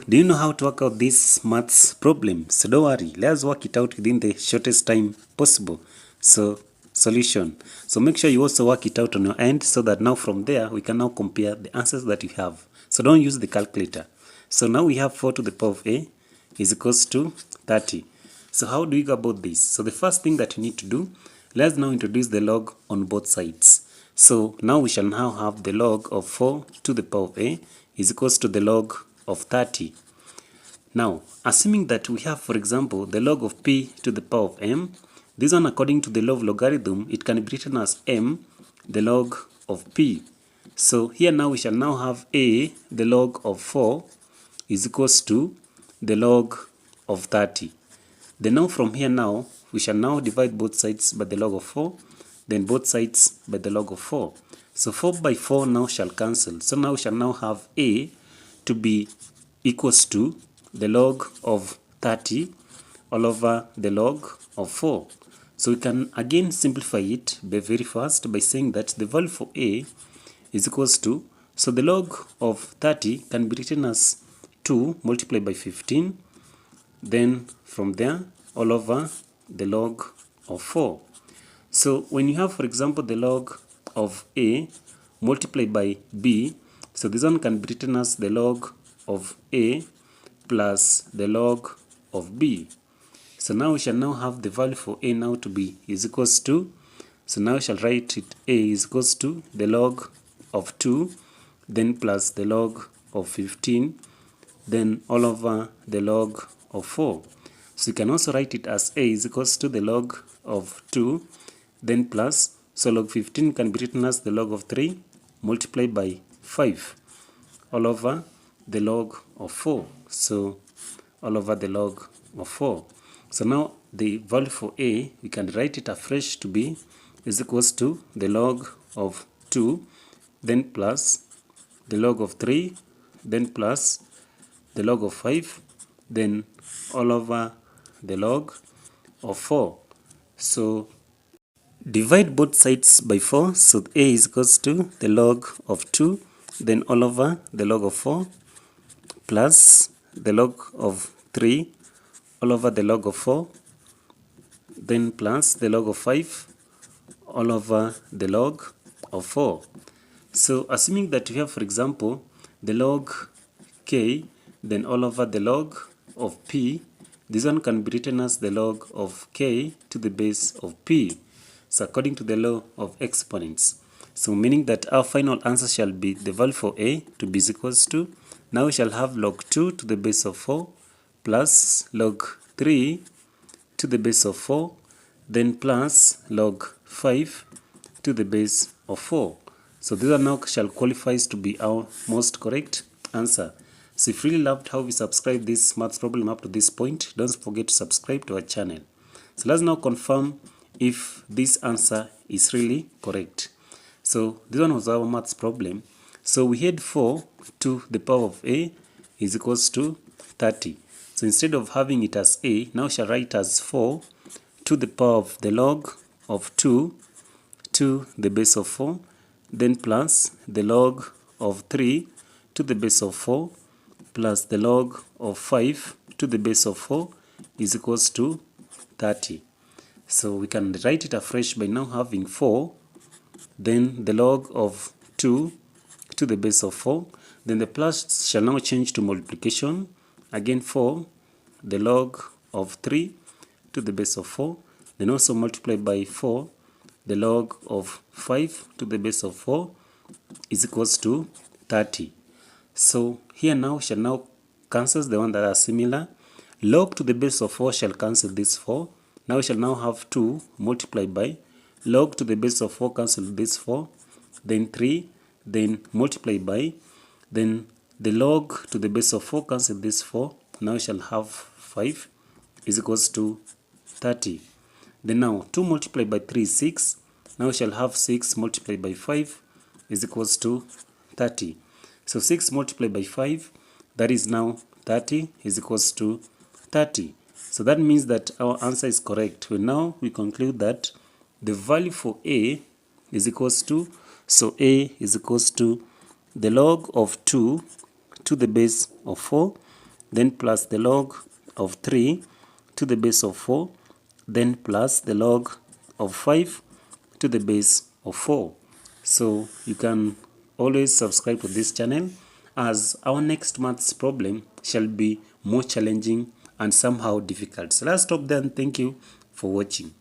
do you know how to work out this maths problem? So don't worry, let's work it out within the shortest time possible. So solution. So make sure you also work it out on your end so that now from there we can now compare the answers that you have. So don't use the calculator. So now we have 4 to the power of a is equals to 30. So how do we go about this? So the first thing that you need to do, let's now introduce the log on both sides. So now we shall now have the log of 4 to the power of a is equals to the log of 30. Now, assuming that we have, for example, the log of p to the power of m, this one according to the law of logarithm, it can be written as m, the log of p. So here now we shall now have a, the log of 4, is equals to the log of 30. Then now from here now, we shall now divide both sides by the log of 4, then both sides by the log of 4. So 4 by 4 now shall cancel. So now we shall now have a to be equals to the log of 30 all over the log of 4. So we can again simplify it by very fast by saying that the value for a is equals to, so the log of 30 can be written as 2 multiplied by 15, then from there all over the log of 4. So when you have, for example, the log of a multiplied by b, so this one can be written as the log of a plus the log of b. So now we shall now have the value for a now to be is equals to, so now we shall write it a is equals to the log of 2, then plus the log of 15, then all over the log of 4. So you can also write it as a is equals to the log of 2, then plus, so log 15 can be written as the log of 3 multiplied by 5 all over the log of 4. So all over the log of 4. So now the value for a, we can write it afresh to be is equals to the log of 2, then plus the log of 3, then plus the log of 5, then all over the log of 4. So divide both sides by 4, so a is equals to the log of 2, then all over the log of 4, plus the log of 3, all over the log of 4, then plus the log of 5, all over the log of 4. So assuming that we have, for example, the log k, then all over the log of p, this one can be written as the log of k to the base of p. So according to the law of exponents. So meaning that our final answer shall be the value for a to be equals to, now we shall have log 2 to the base of 4 plus log 3 to the base of 4, then plus log 5 to the base of 4. So this one now shall qualifies to be our most correct answer. So if you really loved how we subscribe this maths problem up to this point, don't forget to subscribe to our channel. So let's now confirm if this answer is really correct. So this one was our maths problem. So we had 4 to the power of a is equals to 30. So instead of having it as a, now shall write as 4 to the power of the log of 2 to the base of 4, then plus the log of 3 to the base of 4, plus the log of 5 to the base of 4 is equals to 30. So we can write it afresh by now having 4, then the log of 2 to the base of 4, then the plus shall now change to multiplication, again 4, the log of 3 to the base of 4, then also multiply by 4, the log of 5 to the base of 4 is equals to 30. So here now shall now cancels the one that are similar. Log to the base of 4 shall cancel this 4. Now we shall now have 2 multiplied by log to the base of 4 cancel this 4, then 3, then multiply by, then the log to the base of 4 cancel this 4, now we shall have 5 is equals to 30. Then now 2 multiplied by 3 is 6, now we shall have 6 multiplied by 5 is equals to 30. So 6 multiplied by 5, that is now 30 is equals to 30. So that means that our answer is correct. So now we conclude that the value for a is equals to, so a is equals to the log of 2 to the base of 4, then plus the log of 3 to the base of 4, then plus the log of 5 to the base of 4. So you can always subscribe to this channel, as our next maths problem shall be more challenging and somehow difficult. So let's stop there, and thank you for watching.